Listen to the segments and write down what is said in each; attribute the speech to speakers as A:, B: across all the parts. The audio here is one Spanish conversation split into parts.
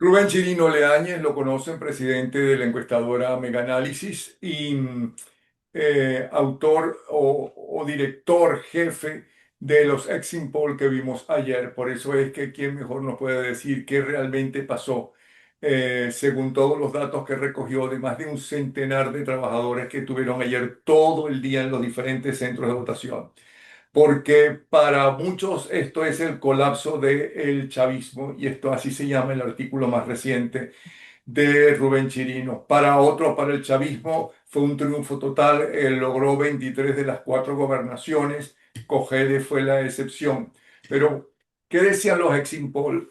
A: Rubén Chirino Leáñez, lo conocen, presidente de la encuestadora Mega Análisis y autor o director jefe de los Exit Poll que vimos ayer. Por eso es que quién mejor nos puede decir qué realmente pasó, según todos los datos que recogió de más de un centenar de trabajadores que estuvieron ayer todo el día en los diferentes centros de votación, porque para muchos esto es el colapso del chavismo y esto así se llama el artículo más reciente de Rubén Chirino. Para otros, para el chavismo fue un triunfo total, logró 23 de las 4 gobernaciones, Cogede fue la excepción. Pero, ¿qué decían los exit poll?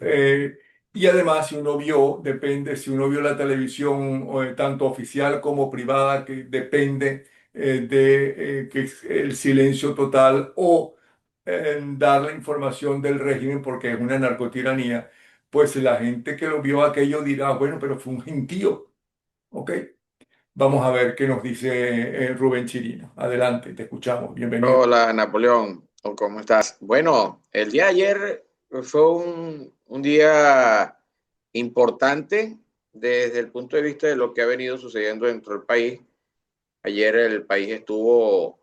A: Y además, si uno vio, depende, si uno vio la televisión tanto oficial como privada, que depende de que es el silencio total o dar la información del régimen porque es una narcotiranía, pues la gente que lo vio aquello dirá, bueno, pero fue un gentío, ¿ok? Vamos a ver qué nos dice Rubén Chirino. Adelante, te escuchamos, bienvenido.
B: Hola Napoleón, ¿cómo estás? Bueno, el día de ayer fue un día importante desde el punto de vista de lo que ha venido sucediendo dentro del país. Ayer el país estuvo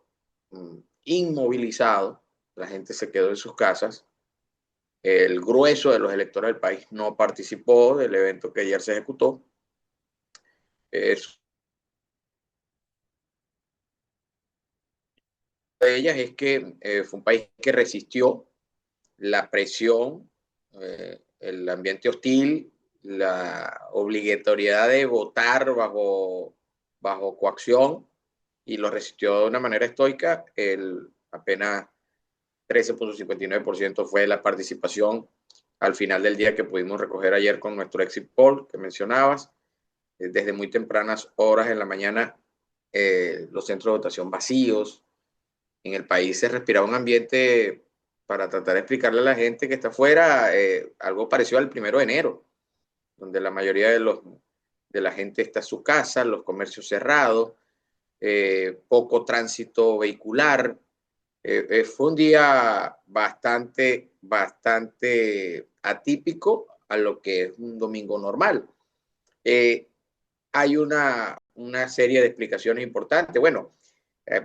B: inmovilizado, la gente se quedó en sus casas. El grueso de los electores del país no participó del evento que ayer se ejecutó. Es, de ellas es que fue un país que resistió la presión, el ambiente hostil, la obligatoriedad de votar bajo coacción y lo resistió de una manera estoica. Apenas 13,59% fue la participación al final del día que pudimos recoger ayer con nuestro exit poll que mencionabas. Desde muy tempranas horas en la mañana, los centros de votación vacíos, en el país se respiraba un ambiente para tratar de explicarle a la gente que está afuera, algo parecido al 1 de enero, donde la mayoría de la gente está en su casa, los comercios cerrados, poco tránsito vehicular. Fue un día bastante atípico a lo que es un domingo normal. Eh, Hay una serie de explicaciones importantes. Bueno,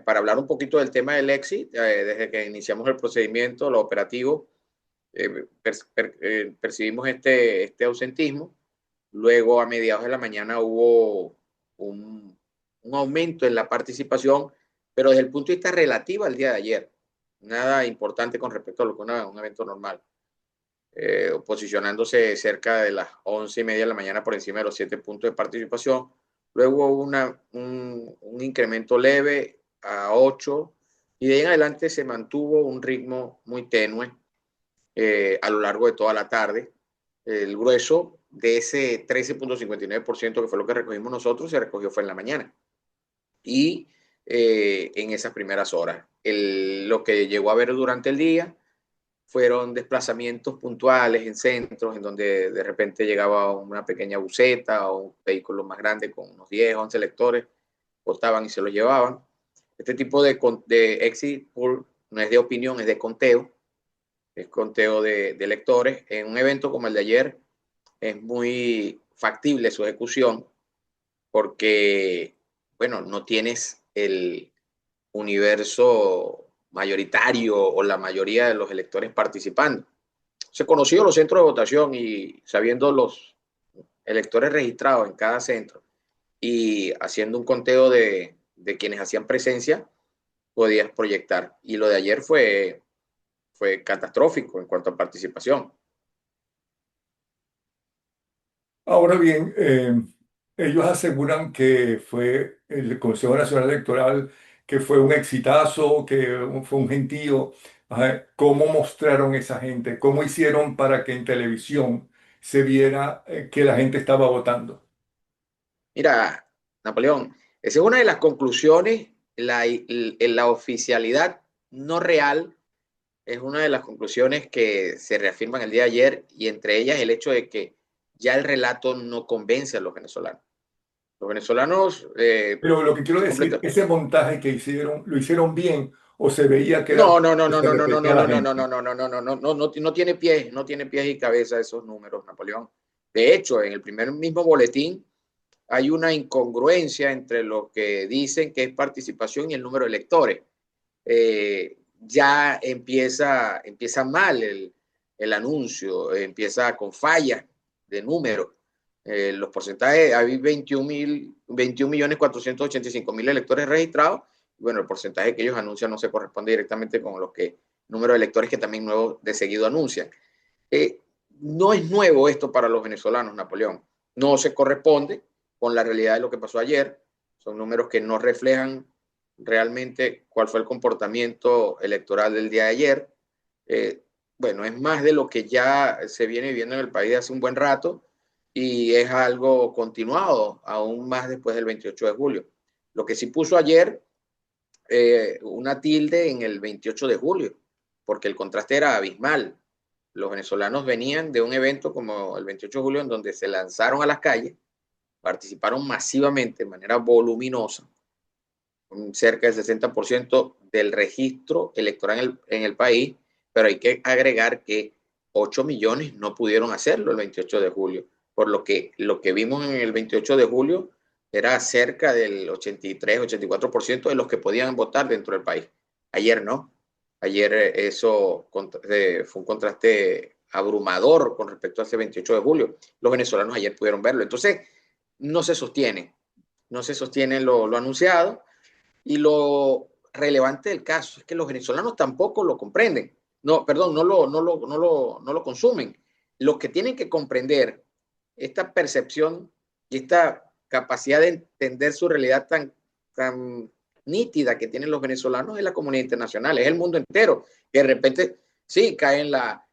B: para hablar un poquito del tema del exit, desde que iniciamos el procedimiento, lo operativo, percibimos este ausentismo. Luego, a mediados de la mañana, hubo un aumento en la participación, pero desde el punto de vista relativo al día de ayer. Nada importante con respecto a lo que un evento normal. Posicionándose cerca de las 11:30 de la mañana por encima de los 7 puntos de participación. Luego hubo un incremento leve a 8 y de ahí en adelante se mantuvo un ritmo muy tenue a lo largo de toda la tarde. El grueso de ese 13,59% que fue lo que recogimos nosotros se recogió fue en la mañana y en esas primeras horas. Lo que llegó a ver durante el día fueron desplazamientos puntuales en centros, en donde de repente llegaba una pequeña buseta o un vehículo más grande con unos 10, 11 lectores, votaban y se los llevaban. Este tipo de exit poll no es de opinión, es de conteo, es conteo de lectores. En un evento como el de ayer es muy factible su ejecución porque, bueno, no tienes el universo mayoritario o la mayoría de los electores participando. Se conoció los centros de votación y sabiendo los electores registrados en cada centro y haciendo un conteo de quienes hacían presencia, podías proyectar. Y lo de ayer fue catastrófico en cuanto a participación.
A: Ahora bien, ellos aseguran que fue el Consejo Nacional Electoral, que fue un exitazo, que fue un gentío. Ajá, ¿cómo mostraron esa gente? ¿Cómo hicieron para que en televisión se viera que la gente estaba votando?
B: Mira, Napoleón, esa es una de las conclusiones, la oficialidad no real es una de las conclusiones que se reafirman el día de ayer y entre ellas el hecho de que ya el relato no convence a los venezolanos. Los venezolanos
A: Pero lo que quiero
B: son
A: decir,
B: completos.
A: ese montaje que hicieron, ¿lo hicieron bien o se veía que era
B: No, no, no,
A: que
B: no,
A: se
B: no, no, no,
A: repetía
B: no,
A: la
B: no, no, no,
A: gente?
B: no, no, no, no, no, no, no tiene pies y cabeza esos números, Napoleón. De hecho, en el primer mismo boletín hay una incongruencia entre lo que dicen que es participación y el número de electores. Ya empieza mal el anuncio, empieza con fallas de números. Los porcentajes, hay 21.485.000 electores registrados. Bueno, el porcentaje que ellos anuncian no se corresponde directamente con los que número de electores que también nuevos de seguido anuncian. No es nuevo esto para los venezolanos, Napoleón. No se corresponde con la realidad de lo que pasó ayer. Son números que no reflejan realmente cuál fue el comportamiento electoral del día de ayer. Bueno, es más de lo que ya se viene viviendo en el país hace un buen rato y es algo continuado, aún más después del 28 de julio. Lo que sí puso ayer una tilde en el 28 de julio, porque el contraste era abismal. Los venezolanos venían de un evento como el 28 de julio en donde se lanzaron a las calles, participaron masivamente de manera voluminosa, cerca del 60% del registro electoral en el país, pero hay que agregar que 8 millones no pudieron hacerlo el 28 de julio, por lo que vimos en el 28 de julio era cerca del 83-84% de los que podían votar dentro del país. Ayer no. Ayer eso fue un contraste abrumador con respecto a ese 28 de julio. Los venezolanos ayer pudieron verlo. Entonces, no se sostiene. No se sostiene lo anunciado. Y lo relevante del caso es que los venezolanos tampoco lo comprenden. No, perdón, no lo consumen. Los que tienen que comprender esta percepción y esta capacidad de entender su realidad tan nítida que tienen los venezolanos es la comunidad internacional, es el mundo entero, que de repente sí cae en la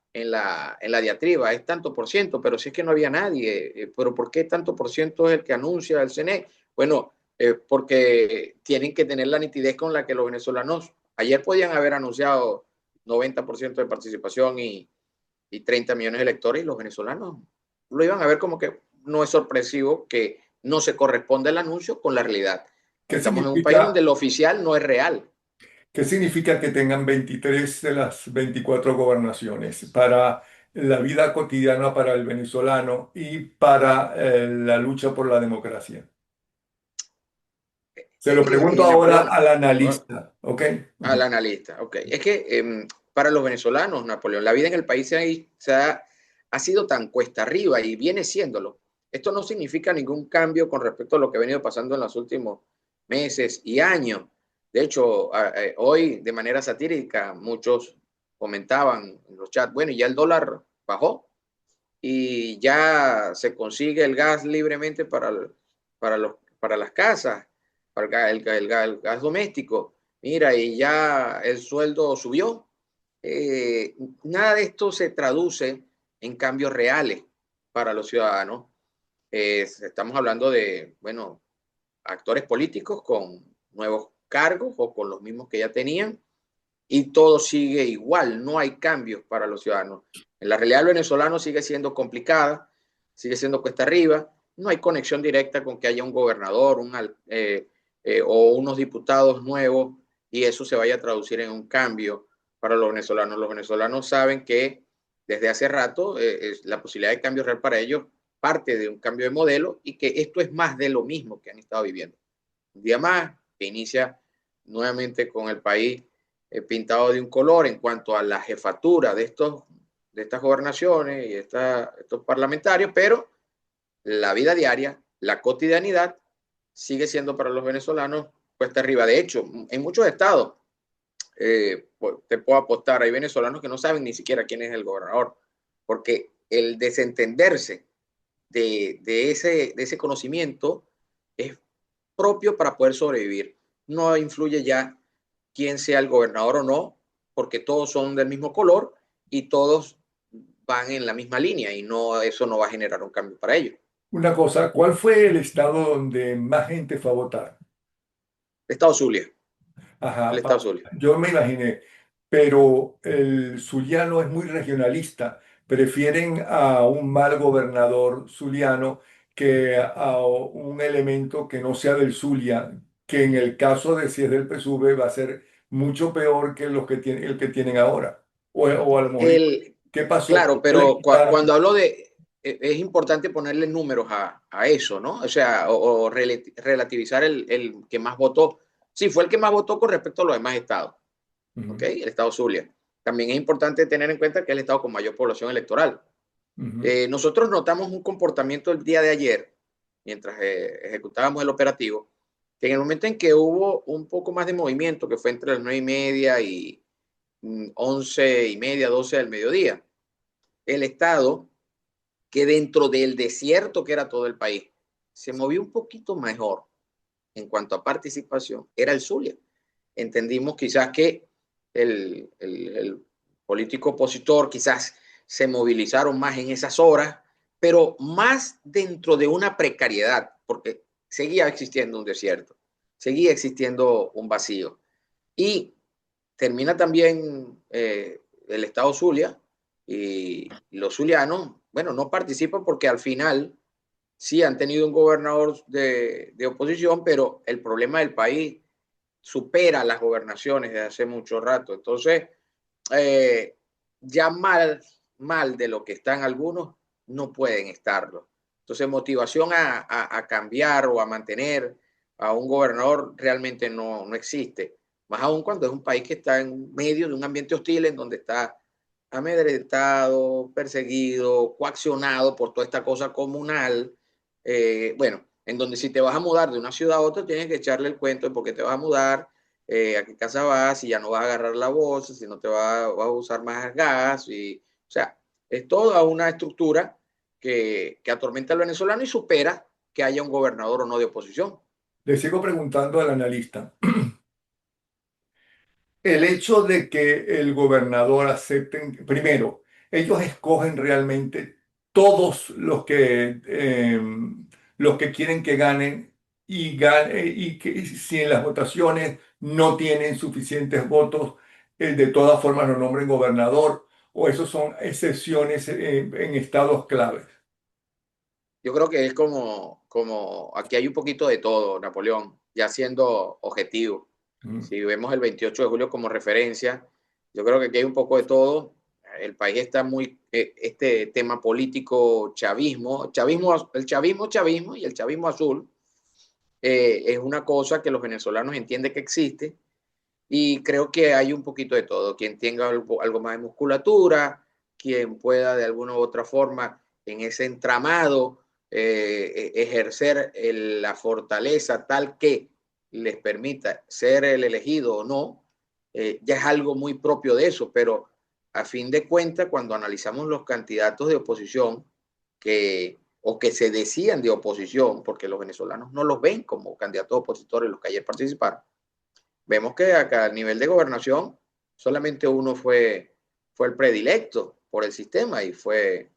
B: diatriba, es tanto por ciento, pero si es que no había nadie, pero ¿por qué tanto por ciento es el que anuncia el CNE? Bueno, porque tienen que tener la nitidez con la que los venezolanos ayer podían haber anunciado 90% de participación y 30 millones de electores, y los venezolanos lo iban a ver como que no es sorpresivo que no se corresponde el anuncio con la realidad.
A: ¿Qué
B: Estamos en un país donde
A: significa,
B: lo oficial no es real.
A: qué significa que tengan 23 de las 24 gobernaciones para la vida cotidiana para el venezolano y para la lucha por la democracia? Se lo pregunto ahora
B: Napoleón,
A: al analista, ¿ok?
B: al
A: Ujú.
B: analista, ok. Es que para los venezolanos, Napoleón, la vida en el país ha sido tan cuesta arriba y viene siéndolo. Esto no significa ningún cambio con respecto a lo que ha venido pasando en los últimos meses y años. De hecho, hoy de manera satírica muchos comentaban en los chats, bueno, y ya el dólar bajó y ya se consigue el gas libremente para las casas, para el gas doméstico. Mira, y ya el sueldo subió. Nada de esto se traduce en cambios reales para los ciudadanos. Estamos hablando de, bueno, actores políticos con nuevos cargos o con los mismos que ya tenían, y todo sigue igual, no hay cambios para los ciudadanos. En la realidad, el venezolano sigue siendo complicada, sigue siendo cuesta arriba, no hay conexión directa con que haya un gobernador o unos diputados nuevos y eso se vaya a traducir en un cambio para los venezolanos. Los venezolanos saben que desde hace rato la posibilidad de cambio real para ellos parte de un cambio de modelo y que esto es más de lo mismo que han estado viviendo. Un día más que inicia nuevamente con el país pintado de un color en cuanto a la jefatura de estas gobernaciones y estos parlamentarios, pero la vida diaria, la cotidianidad, sigue siendo para los venezolanos cuesta arriba. De hecho, en muchos estados, te puedo apostar, hay venezolanos que no saben ni siquiera quién es el gobernador, porque el desentenderse de ese conocimiento es propio para poder sobrevivir. No influye ya quién sea el gobernador o no, porque todos son del mismo color y todos van en la misma línea y no, eso no va a generar un cambio para ellos.
A: Una cosa, ¿cuál fue el estado donde más gente fue a votar?
B: El Estado Zulia, el
A: Ajá,
B: Estado Zulia.
A: yo me imaginé, pero el zuliano es muy regionalista. Prefieren a un mal gobernador zuliano que a un elemento que no sea del Zulia, que en el caso de si es del PSUV va a ser mucho peor que los que el que tienen ahora. O a lo mejor,
B: El,
A: ¿qué pasó?
B: claro,
A: ¿Por qué le
B: pero
A: quitaron?
B: cuando hablo de es importante ponerle números a eso, ¿no? O sea, o relativizar el que más votó. Sí, fue el que más votó con respecto a los demás estados, ¿ok?
A: Ujú,
B: El estado Zulia. También es importante tener en cuenta que es el estado con mayor población electoral.
A: ujú.
B: Nosotros notamos un comportamiento el día de ayer, mientras ejecutábamos el operativo, que en el momento en que hubo un poco más de movimiento, que fue entre las 9:30 y 11:30, 12 del mediodía, el estado, que dentro del desierto que era todo el país, se movió un poquito mejor en cuanto a participación, era el Zulia. Entendimos quizás que el político opositor quizás se movilizaron más en esas horas, pero más dentro de una precariedad, porque seguía existiendo un desierto, seguía existiendo un vacío. Y termina también el estado Zulia y los zulianos, bueno, no participan porque al final sí han tenido un gobernador de oposición, pero el problema del país supera las gobernaciones de hace mucho rato. Entonces, eh, ya mal de lo que están algunos, no pueden estarlo. Entonces, motivación a cambiar o a mantener a un gobernador realmente no existe. Más aún cuando es un país que está en medio de un ambiente hostil en donde está amedrentado, perseguido, coaccionado por toda esta cosa comunal. Bueno, en donde si te vas a mudar de una ciudad a otra, tienes que echarle el cuento de por qué te vas a mudar, a qué casa vas, si ya no vas a agarrar la voz, si no vas a usar más gas. O sea, es toda una estructura que atormenta al venezolano y supera que haya un gobernador o no de oposición.
A: Le sigo preguntando al analista. El hecho de que el gobernador acepten, primero, ellos escogen realmente todos los que quieren que ganen y que si en las votaciones no tienen suficientes votos, de todas formas lo nombren gobernador, o esos son excepciones en estados claves.
B: Yo creo que es como aquí hay un poquito de todo, Napoleón, ya siendo objetivo.
A: Mm.
B: Si vemos el 28 de julio como referencia, yo creo que aquí hay un poco de todo. El país está muy, este tema político, chavismo, el chavismo y el chavismo azul, es una cosa que los venezolanos entienden que existe y creo que hay un poquito de todo. Quien tenga algo más de musculatura, quien pueda de alguna u otra forma en ese entramado ejercer la fortaleza tal que les permita ser el elegido o no, ya es algo muy propio de eso, pero a fin de cuentas, cuando analizamos los candidatos de oposición o que se decían de oposición, porque los venezolanos no los ven como candidatos opositores los que ayer participaron, vemos que acá a nivel de gobernación solamente uno fue el predilecto por el sistema y fue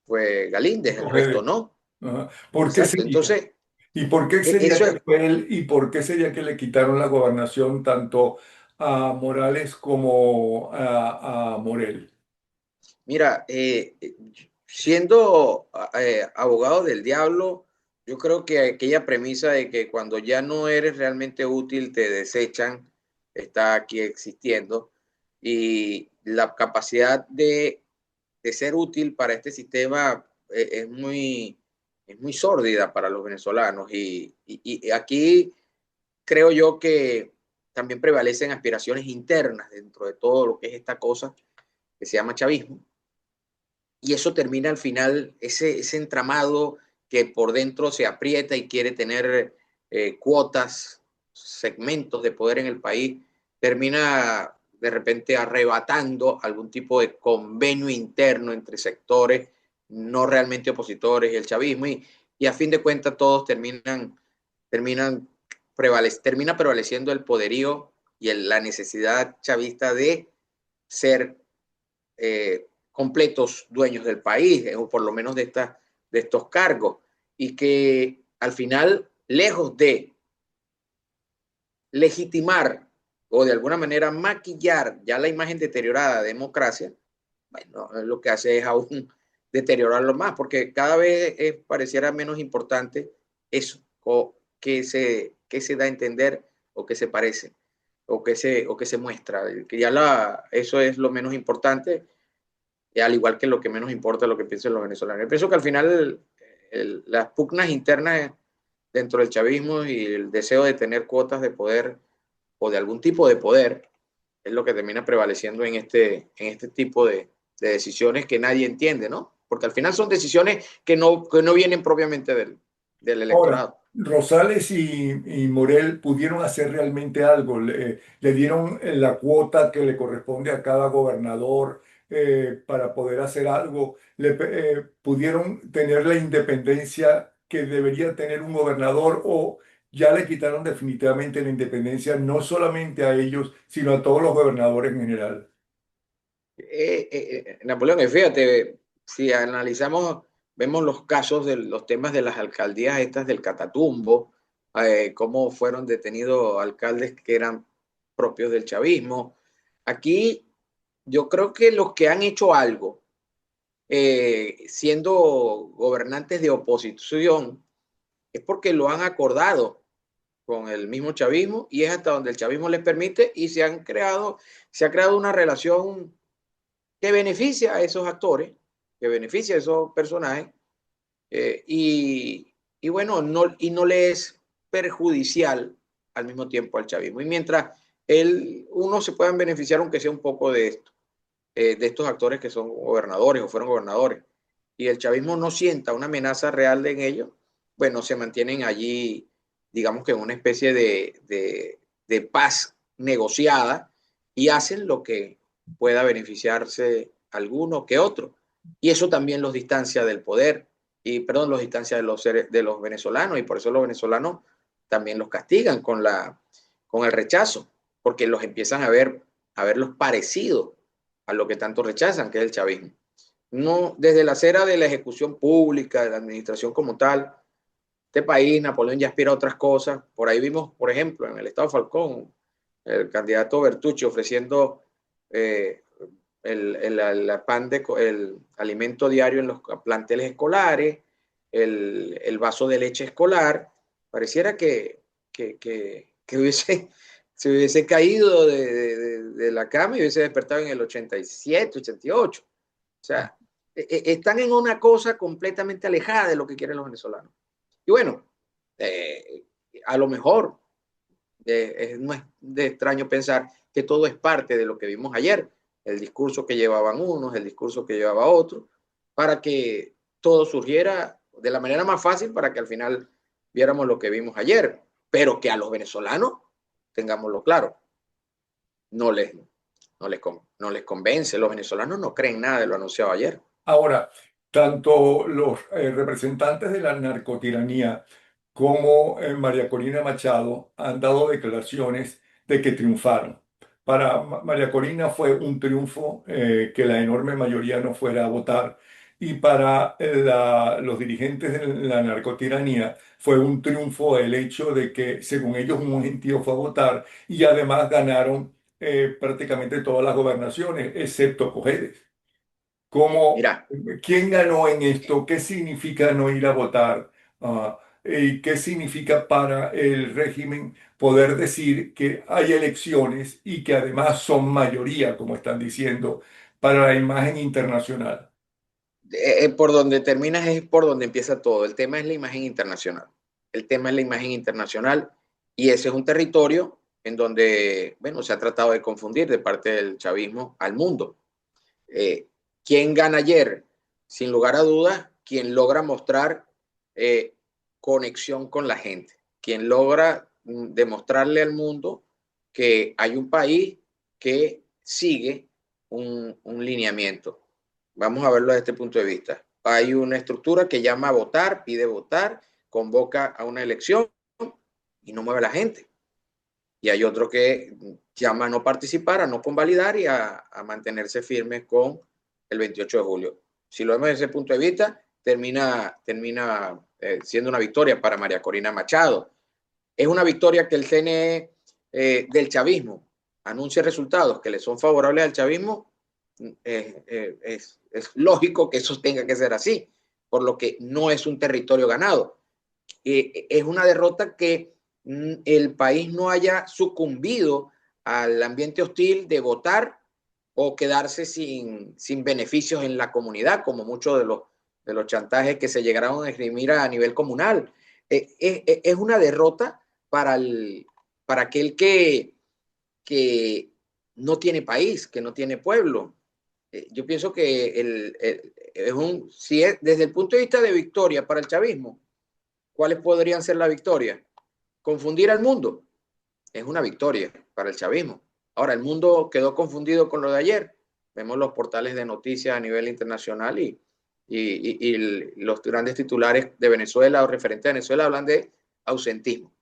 B: Galíndez, el resto
A: Escoger.
B: no.
A: Ajá. ¿Por qué
B: Exacto.
A: sería?
B: Entonces,
A: ¿Y por qué sería
B: eso
A: que
B: es,
A: fue él y por qué sería que le quitaron la gobernación tanto a Morales como a Morel?
B: mira, siendo abogado del diablo, yo creo que aquella premisa de que cuando ya no eres realmente útil te desechan, está aquí existiendo. Y la capacidad de ser útil para este sistema es muy sórdida para los venezolanos. Y aquí creo yo que también prevalecen aspiraciones internas dentro de todo lo que es esta cosa que se llama chavismo. Y eso termina al final, ese entramado que por dentro se aprieta y quiere tener cuotas, segmentos de poder en el país, termina de repente arrebatando algún tipo de convenio interno entre sectores no realmente opositores y el chavismo, y a fin de cuentas todos terminan termina prevaleciendo el poderío y la necesidad chavista de ser completos dueños del país, o por lo menos de estos cargos, y que al final, lejos de legitimar o de alguna manera maquillar ya la imagen deteriorada de democracia, bueno, lo que hace es aún deteriorarlo más, porque cada vez pareciera menos importante eso, o que se da a entender o que se parece o que se muestra, que ya eso es lo menos importante y al igual que lo que menos importa es lo que piensen los venezolanos. Yo pienso que al final las pugnas internas dentro del chavismo y el deseo de tener cuotas de poder o de algún tipo de poder es lo que termina prevaleciendo en este tipo de decisiones que nadie entiende, ¿no? Porque al final son decisiones que no vienen propiamente del
A: Ahora,
B: electorado.
A: Rosales y Morel pudieron hacer realmente algo, le dieron la cuota que le corresponde a cada gobernador para poder hacer algo, pudieron tener la independencia que debería tener un gobernador o ya le quitaron definitivamente la independencia no solamente a ellos, sino a todos los gobernadores en general.
B: Napoleón, fíjate, si analizamos, vemos los casos de los temas de las alcaldías estas del Catatumbo, cómo fueron detenidos alcaldes que eran propios del chavismo. Aquí yo creo que los que han hecho algo, siendo gobernantes de oposición, es porque lo han acordado con el mismo chavismo y es hasta donde el chavismo les permite y se ha creado una relación que beneficia a esos actores, que beneficia a esos personajes, eh, y, y, bueno, no le es perjudicial al mismo tiempo al chavismo. Y mientras uno se puedan beneficiar, aunque sea un poco de esto, de estos actores que son gobernadores o fueron gobernadores, y el chavismo no sienta una amenaza real en ellos, bueno, se mantienen allí, digamos que en una especie de paz negociada y hacen lo que pueda beneficiarse alguno que otro. Y eso también los distancia del poder, y perdón, los distancia de los venezolanos, y por eso los venezolanos también los castigan con el rechazo, porque los empiezan a verlos parecidos a lo que tanto rechazan, que es el chavismo. No, desde la acera de la ejecución pública, de la administración como tal, este país, Napoleón ya aspira a otras cosas. Por ahí vimos, por ejemplo, en el estado Falcón, el candidato Bertucci ofreciendo eh, el alimento diario en los planteles escolares, el vaso de leche escolar. Pareciera que hubiese, se hubiese caído de la cama y hubiese despertado en el 87, 88. O sea, están en una cosa completamente alejada de lo que quieren los venezolanos. Y bueno, eh, a lo mejor no es de extraño pensar que todo es parte de lo que vimos ayer, el discurso que llevaban unos, el discurso que llevaba otro, para que todo surgiera de la manera más fácil para que al final viéramos lo que vimos ayer, pero que a los venezolanos, tengámoslo claro, no les, no les convence, los venezolanos no creen nada de lo anunciado ayer.
A: Ahora, tanto los representantes de la narcotiranía como María Corina Machado han dado declaraciones de que triunfaron. Para María Corina fue un triunfo que la enorme mayoría no fuera a votar y para los dirigentes de la narcotiranía fue un triunfo el hecho de que, según ellos, un gentío fue a votar y además ganaron prácticamente todas las gobernaciones, excepto Cojedes. ¿Cómo,
B: Mira,
A: quién ganó en esto? ¿Qué significa no ir a votar? ¿Y qué significa para el régimen poder decir que hay elecciones y que además son mayoría, como están diciendo, para la imagen internacional?
B: por donde terminas es por donde empieza todo. El tema es la imagen internacional. El tema es la imagen internacional y ese es un territorio en donde, bueno, se ha tratado de confundir de parte del chavismo al mundo. Eh, ¿Quién gana ayer? Sin lugar a dudas, quien logra mostrar eh, conexión con la gente, quien logra demostrarle al mundo que hay un país que sigue un lineamiento. Vamos a verlo desde este punto de vista. Hay una estructura que llama a votar, pide votar, convoca a una elección y no mueve a la gente. Y hay otro que llama a no participar, a no convalidar y a mantenerse firme con el 28 de julio. Si lo vemos desde ese punto de vista, termina siendo una victoria para María Corina Machado. Es una victoria que el CNE del chavismo anuncia resultados que le son favorables al chavismo. Es lógico que eso tenga que ser así, por lo que no es un territorio ganado. Es una derrota que el país no haya sucumbido al ambiente hostil de votar o quedarse sin beneficios en la comunidad, como muchos de los chantajes que se llegaron a esgrimir a nivel comunal. Es una derrota para aquel que no tiene país, que no tiene pueblo. Yo pienso que si es, desde el punto de vista de victoria para el chavismo, ¿cuáles podrían ser la victoria? Confundir al mundo es una victoria para el chavismo. Ahora, el mundo quedó confundido con lo de ayer. Vemos los portales de noticias a nivel internacional y los grandes titulares de Venezuela o referentes de Venezuela hablan de ausentismo,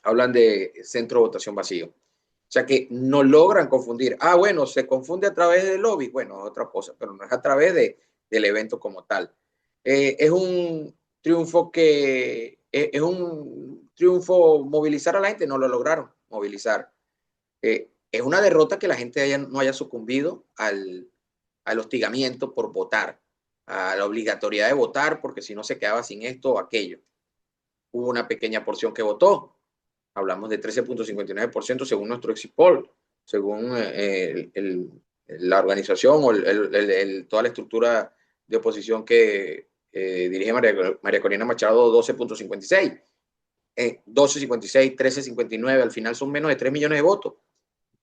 B: hablan de centro de votación vacío. O sea que no logran confundir. Ah, bueno, se confunde a través del lobby. Bueno, es otra cosa, pero no es a través del evento como tal. Es un triunfo es un triunfo movilizar a la gente, no lo lograron movilizar. Es una derrota que la gente no haya sucumbido al hostigamiento por votar, a la obligatoriedad de votar, porque si no se quedaba sin esto o aquello. Hubo una pequeña porción que votó, hablamos de 13.59% según nuestro exit poll, según la organización o toda la estructura de oposición que dirige María Corina Machado, 12.56. 12.56, 13.59, al final son menos de 3 millones de votos.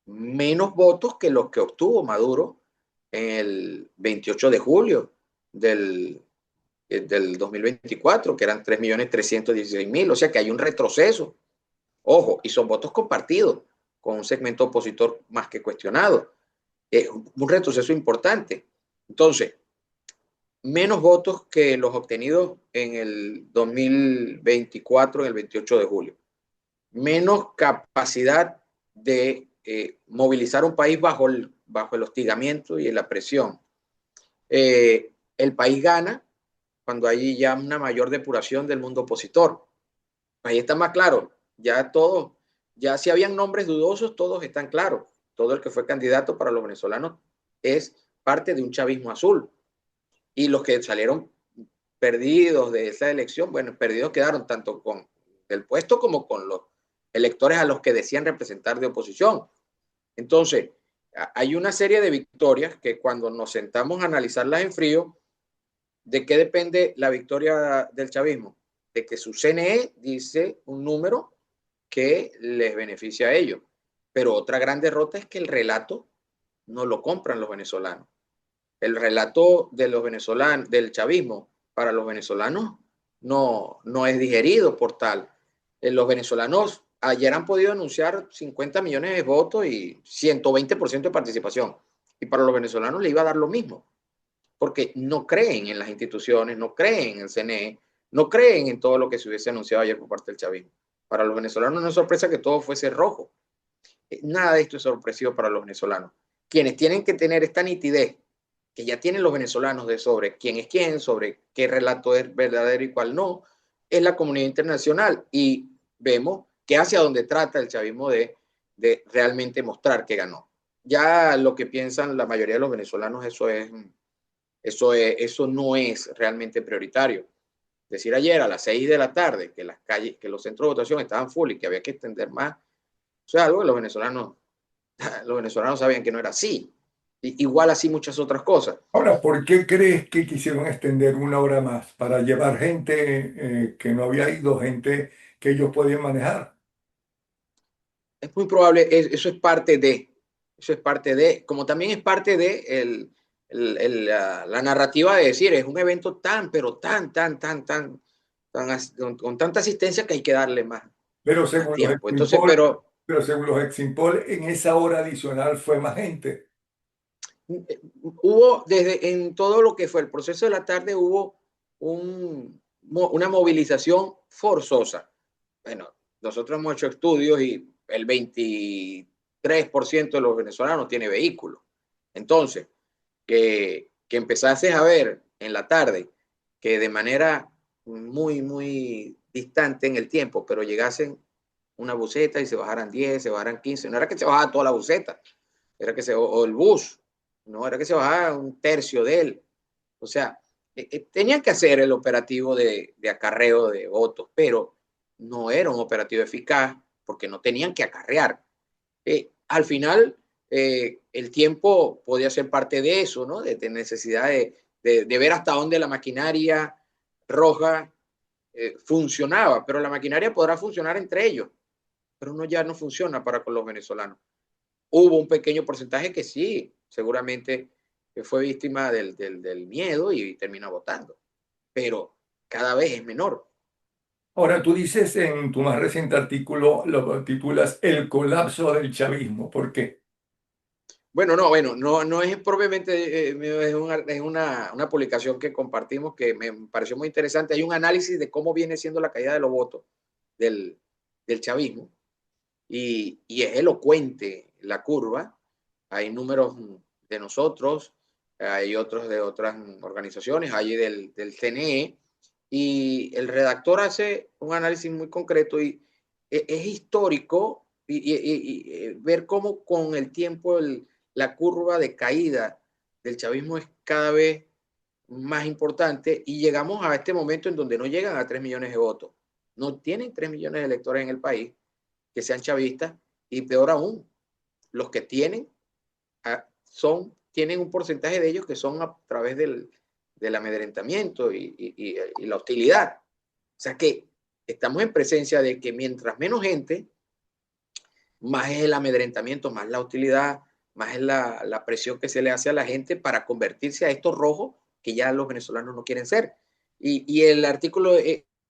B: Menos votos que los que obtuvo Maduro en el 28 de julio del 2024, que eran 3.316.000, o sea que hay un retroceso. Ojo, y son votos compartidos con un segmento opositor más que cuestionado. Es un retroceso importante. Entonces, menos votos que los obtenidos en el 2024, en el 28 de julio. Menos capacidad de movilizar un país bajo el hostigamiento y la presión. El país gana cuando hay ya una mayor depuración del mundo opositor. Ahí está más claro, ya todos, ya si habían nombres dudosos, todos están claros. Todo el que fue candidato para los venezolanos es parte de un chavismo azul. Y los que salieron perdidos de esa elección, bueno, perdidos quedaron tanto con el puesto como con los electores a los que decían representar de oposición. Entonces, hay una serie de victorias que cuando nos sentamos a analizarlas en frío, ¿de qué depende la victoria del chavismo? De que su CNE dice un número que les beneficia a ellos. Pero otra gran derrota es que el relato no lo compran los venezolanos. El relato de los venezolanos, del chavismo, para los venezolanos no es digerido por tal. Los venezolanos ayer han podido anunciar 50 millones de votos y 120% de participación. Y para los venezolanos le iba a dar lo mismo, porque no creen en las instituciones, no creen en el CNE, no creen en todo lo que se hubiese anunciado ayer por parte del chavismo. Para los venezolanos no es sorpresa que todo fuese rojo. Nada de esto es sorpresivo para los venezolanos. Quienes tienen que tener esta nitidez que ya tienen los venezolanos de sobre quién es quién, sobre qué relato es verdadero y cuál no, es la comunidad internacional. Y vemos que hacia donde trata el chavismo de realmente mostrar que ganó. Ya lo que piensan la mayoría de los venezolanos, eso no es realmente prioritario. Decir ayer a las 6 de la tarde que las calles, que los centros de votación estaban full y que había que extender más, eso es algo que los venezolanos sabían que no era así. Igual así muchas otras cosas.
A: Ahora, ¿por qué crees que quisieron extender una hora más? ¿Para llevar gente que no había ido, gente que ellos podían manejar?
B: Es muy probable, eso es parte de, como también es parte de la narrativa de decir, es un evento tan, pero con tanta asistencia que hay que darle
A: Pero
B: más
A: según los
B: tiempo.
A: exit
B: Entonces,
A: poll,
B: pero
A: pero según los exit poll, en esa hora adicional fue más gente.
B: hubo, en todo lo que fue el proceso de la tarde, hubo una movilización forzosa. Bueno, nosotros hemos hecho estudios y el 23% de los venezolanos tiene vehículo. Entonces, que empezases a ver en la tarde que de manera muy distante en el tiempo, pero llegasen una buseta y se bajaran 10, se bajaran 15, no era que se bajara toda la buseta, era que o el bus, no, era que se bajara un tercio de él. O sea, tenían que hacer el operativo de acarreo de votos, pero no era un operativo eficaz porque no tenían que acarrear. Al final, el tiempo podía ser parte de eso, ¿no? De necesidad de ver hasta dónde la maquinaria roja funcionaba, pero la maquinaria podrá funcionar entre ellos, pero no ya no funciona para con los venezolanos. Hubo un pequeño porcentaje que sí, seguramente fue víctima del miedo y termina votando, pero cada vez es menor.
A: Ahora, tú dices en tu más reciente artículo, lo titulas El colapso del chavismo. ¿Por qué?
B: Bueno, no es propiamente, es una publicación que compartimos que me pareció muy interesante. Hay un análisis de cómo viene siendo la caída de los votos del, del chavismo y es elocuente la curva. Hay números de nosotros, hay otros de otras organizaciones, hay del CNE, y el redactor hace un análisis muy concreto y es histórico y ver cómo con el tiempo la curva de caída del chavismo es cada vez más importante y llegamos a este momento en donde no llegan a 3 millones de votos. No tienen 3 millones de electores en el país que sean chavistas y peor aún, los que tienen tienen un porcentaje de ellos que son a través del amedrentamiento y la hostilidad. O sea que estamos en presencia de que mientras menos gente, más es el amedrentamiento, más la hostilidad, más es la presión que se le hace a la gente para convertirse a estos rojos que ya los venezolanos no quieren ser. Y el artículo,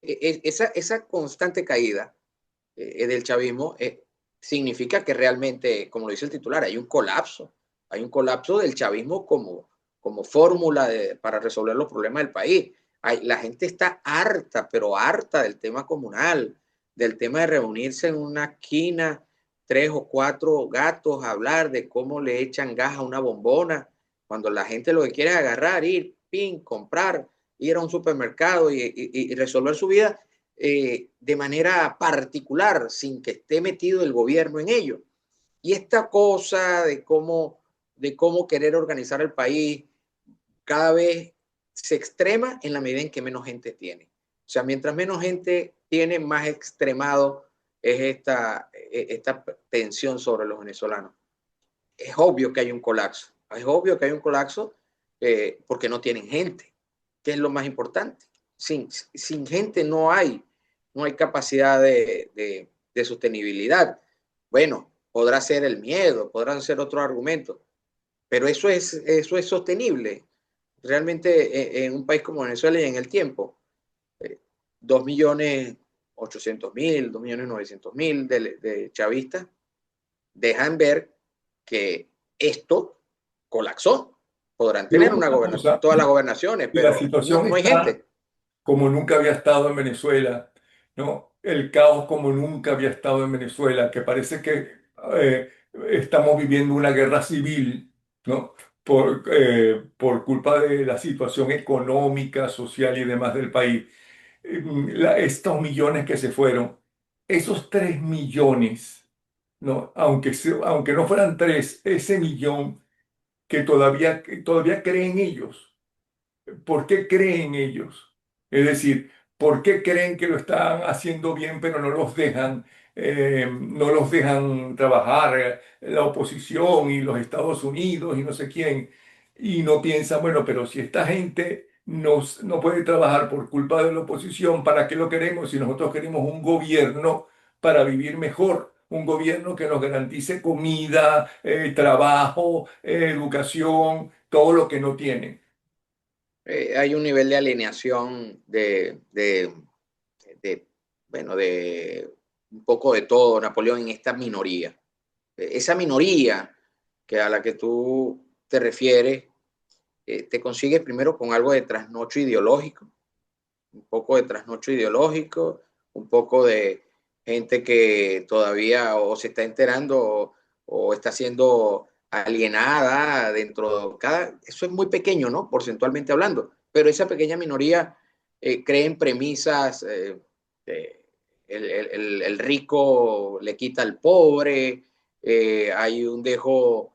B: esa constante caída del chavismo significa que realmente, como lo dice el titular, hay un colapso del chavismo como fórmula para resolver los problemas del país. La gente está harta, pero harta del tema comunal, del tema de reunirse en una esquina, 3 o 4 gatos, a hablar de cómo le echan gas a una bombona, cuando la gente lo que quiere es agarrar, ir, pin, comprar, ir a un supermercado y resolver su vida de manera particular, sin que esté metido el gobierno en ello. Y esta cosa de cómo querer organizar el país cada vez se extrema en la medida en que menos gente tiene. O sea, mientras menos gente tiene, más extremado es esta tensión sobre los venezolanos. Es obvio que hay un colapso. Es obvio que hay un colapso porque no tienen gente, que es lo más importante. Sin gente no hay capacidad de sostenibilidad. Bueno, podrá ser el miedo, podrán ser otros argumentos, pero eso es sostenible. Realmente en un país como Venezuela y en el tiempo, 2.800.000, 2.900.000 de chavistas dejan ver que esto colapsó. Podrán
A: Digo
B: tener
A: una cosa,
B: todas las gobernaciones,
A: y la
B: pero
A: situación
B: no hay
A: está
B: gente.
A: como nunca había estado en Venezuela, ¿no? El caos como nunca había estado en Venezuela, que parece que eh, estamos viviendo una guerra civil, ¿no? Por culpa de la situación económica, social y demás del país. Estos millones que se fueron, esos 3 millones, ¿no? Aunque no fueran tres, ese millón que todavía creen ellos. ¿Por qué creen ellos? Es decir, ¿por qué creen que lo están haciendo bien, pero no los dejan trabajar la oposición y los Estados Unidos y no sé quién? Y no piensan, bueno, pero si esta gente no puede trabajar por culpa de la oposición, ¿para qué lo queremos si nosotros queremos un gobierno para vivir mejor? Un gobierno que nos garantice comida, trabajo, educación, todo lo que no tienen.
B: Hay un nivel de alineación de, bueno, de un poco de todo, Napoleón, en esta minoría. Esa minoría a la que tú te refieres, te consigues primero con algo de trasnocho ideológico, un poco de trasnocho ideológico, un poco de gente que todavía o se está enterando o está siendo alienada dentro de eso es muy pequeño, ¿no? Porcentualmente hablando, pero esa pequeña minoría cree en premisas, el rico le quita al pobre, hay un dejo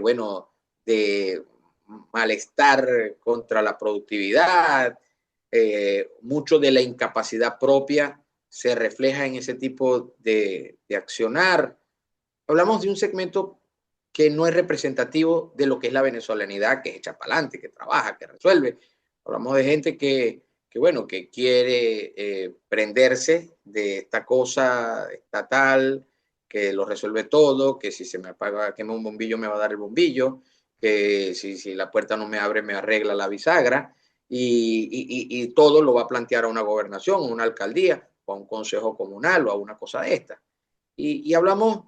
B: bueno, de malestar contra la productividad, mucho de la incapacidad propia se refleja en ese tipo de accionar. hablamos de un segmento que no es representativo de lo que es la venezolanidad, que es hecha para adelante, que trabaja, que resuelve. Hablamos de gente bueno, que quiere prenderse de esta cosa estatal, que lo resuelve todo, que si se me apaga, quema un bombillo, me va a dar el bombillo, que si la puerta no me abre, me arregla la bisagra, y todo lo va a plantear a una gobernación, a una alcaldía, o a un consejo comunal, o a una cosa de esta. Y hablamos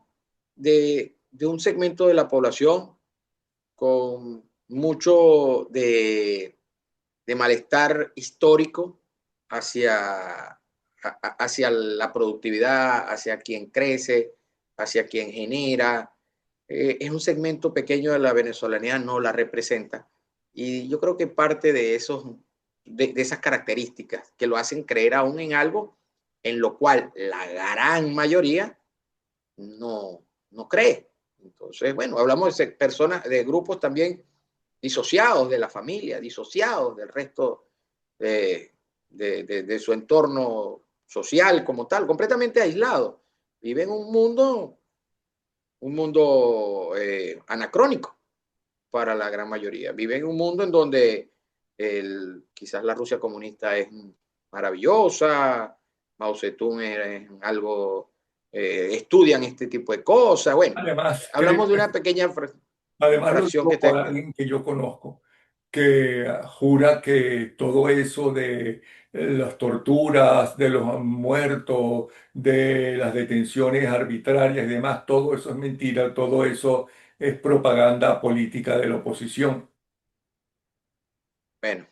B: de un segmento de la población con mucho de malestar histórico hacia, hacia la productividad, hacia quien crece, hacia quien genera. Es un segmento pequeño de la venezolanidad, no la representa. Y yo creo que parte de, de esas características que lo hacen creer aún en algo en lo cual la gran mayoría no cree. Entonces, bueno, hablamos de personas, de grupos también disociados de la familia, disociados del resto de su entorno social como tal, completamente aislados. Viven un mundo anacrónico para la gran mayoría. Viven en un mundo en donde quizás la Rusia comunista es maravillosa, Mao Zedong es algo, estudian este tipo de cosas. Bueno,
A: Además,
B: hablamos de una pequeña
A: además lo
B: fracción que
A: digo
B: está.
A: por alguien que yo conozco, que jura que todo eso de las torturas, de los muertos, de las detenciones arbitrarias y demás, todo eso es mentira, todo eso es propaganda política de la oposición.
B: Bueno,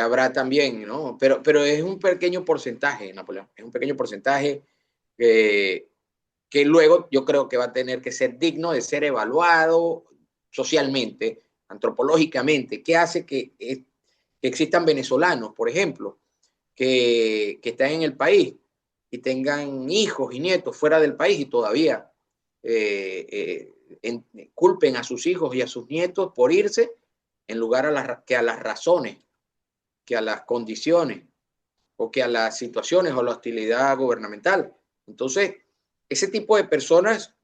B: habrá también, ¿no? Pero es un pequeño porcentaje, Napoleón, es un pequeño porcentaje que, que luego yo creo que va a tener que ser digno de ser evaluado socialmente, antropológicamente. ¿Qué hace que existan venezolanos, por ejemplo, que están en el país y tengan hijos y nietos fuera del país y todavía eh, culpen a sus hijos y a sus nietos por irse en lugar que a las razones, que a las condiciones o que a las situaciones o la hostilidad gubernamental? Entonces, ese tipo de personas,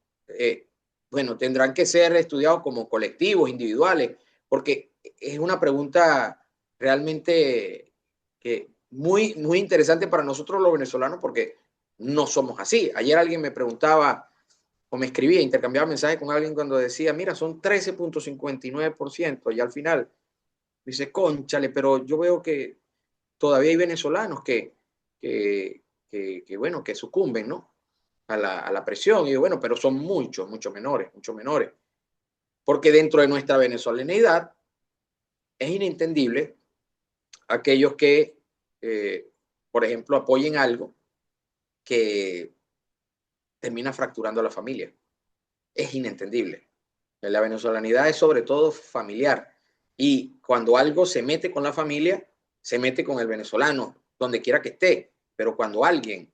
B: bueno, tendrán que ser estudiados como colectivos, individuales, porque es una pregunta realmente muy interesante para nosotros los venezolanos, porque no somos así. Ayer alguien me preguntaba o me escribía, intercambiaba mensajes con alguien cuando decía, mira, son 13,59%, y al final dice, cónchale, pero yo veo que todavía hay venezolanos bueno, que sucumben, ¿no? A la presión. Y bueno, pero son mucho menores, mucho menores. Porque dentro de nuestra venezolanidad es inentendible aquellos que, eh, por ejemplo, apoyen algo que termina fracturando a la familia. Es inentendible. La venezolanidad es sobre todo familiar. Y cuando algo se mete con la familia, se mete con el venezolano, donde quiera que esté. Pero cuando alguien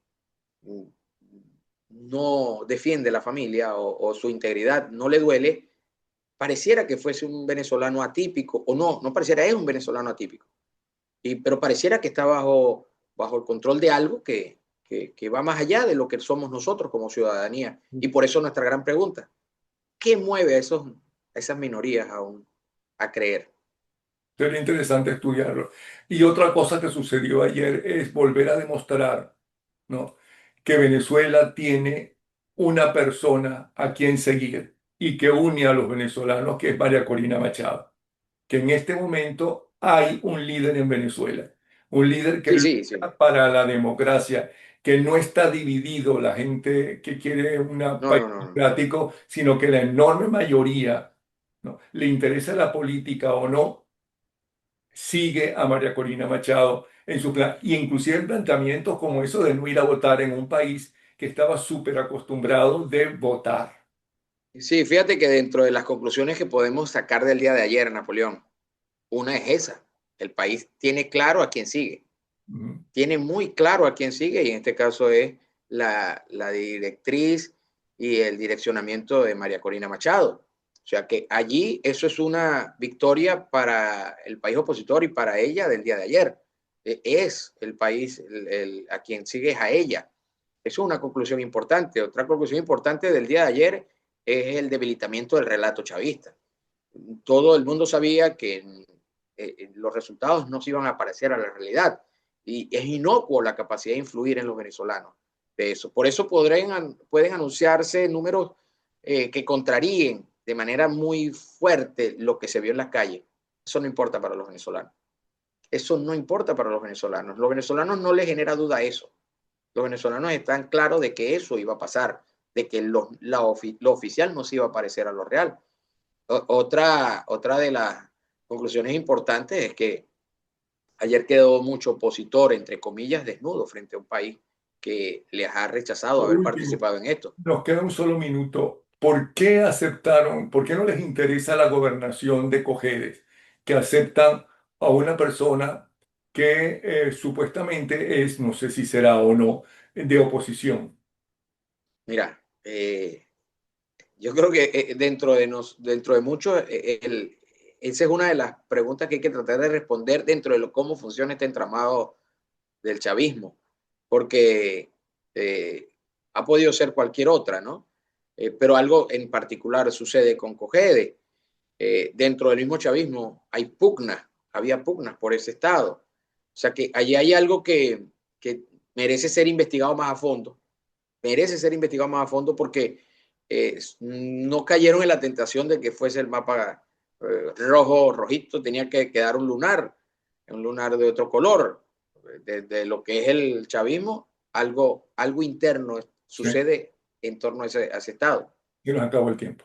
B: no defiende la familia o su integridad no le duele, pareciera que fuese un venezolano atípico, o no pareciera, es un venezolano atípico, pero pareciera que está bajo el control de algo que va más allá de lo que somos nosotros como ciudadanía. Y por eso nuestra gran pregunta, ¿qué mueve a esas minorías aún a creer?
A: Sería interesante estudiarlo. Y otra cosa que sucedió ayer es volver a demostrar, ¿no?, que Venezuela tiene una persona a quien seguir y que une a los venezolanos, que es María Corina Machado, que en este momento hay un líder en Venezuela, un líder que
B: Sí, sí, sí.
A: lucha para la democracia, que no está dividido la gente que quiere un
B: No,
A: país
B: no, no, no.
A: democrático, sino que la enorme mayoría, ¿no?, le interesa la política o no, sigue a María Corina Machado en su plan, y inclusive en planteamientos como eso de no ir a votar en un país que estaba súper acostumbrado de votar.
B: Sí, fíjate que dentro de las conclusiones que podemos sacar del día de ayer, Napoleón, una es esa. El país tiene claro a quién sigue.
A: Ujú.
B: Tiene muy claro a quién sigue, y en este caso es la directriz y el direccionamiento de María Corina Machado. O sea que allí eso es una victoria para el país opositor y para ella del día de ayer. Es el país, a quien sigue es a ella. Eso es una conclusión importante. Otra conclusión importante del día de ayer es el debilitamiento del relato chavista. Todo el mundo sabía que los resultados no se iban a parecer a la realidad y es inocuo la capacidad de influir en los venezolanos de eso. Por eso pueden anunciarse números que contraríen de manera muy fuerte lo que se vio en las calles. Eso no importa para los venezolanos. Eso no importa para los venezolanos. Los venezolanos no les genera duda eso. Los venezolanos están claros de que eso iba a pasar, de que lo oficial no se iba a parecer a lo real. Otra de las conclusiones importantes es que ayer quedó mucho opositor, entre comillas, desnudo frente a un país que les ha rechazado
A: Por
B: haber
A: último,
B: participado en esto.
A: nos queda un solo minuto. ¿Por qué aceptaron, por qué no les interesa la gobernación de Cojedes, que aceptan a una persona que supuestamente es, no sé si será o no, de oposición?
B: Mira, yo creo que dentro de mucho, esa es una de las preguntas que hay que tratar de responder dentro de cómo funciona este entramado del chavismo, porque eh, ha podido ser cualquier otra, ¿no? Pero algo en particular sucede con Cogede. Dentro del mismo chavismo había pugnas por ese estado. O sea que allí hay algo que merece ser investigado más a fondo, merece ser investigado más a fondo porque no cayeron en la tentación de que fuese el mapa rojo, rojito, tenía que quedar un lunar de otro color. De lo que es el chavismo, algo interno
A: Sí,
B: sucede en torno a ese estado.
A: y nos acabó el tiempo.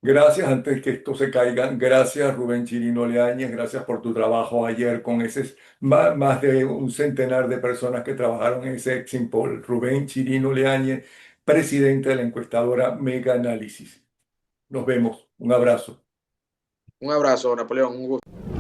A: Gracias, antes que esto se caiga, gracias Rubén Chirino Leáñez, gracias por tu trabajo ayer con ese, más de un centenar de personas que trabajaron en ese Eximpol. Rubén Chirino Leáñez, presidente de la encuestadora Mega Análisis. Nos vemos, un abrazo.
B: Un abrazo, Napoleón, un gusto.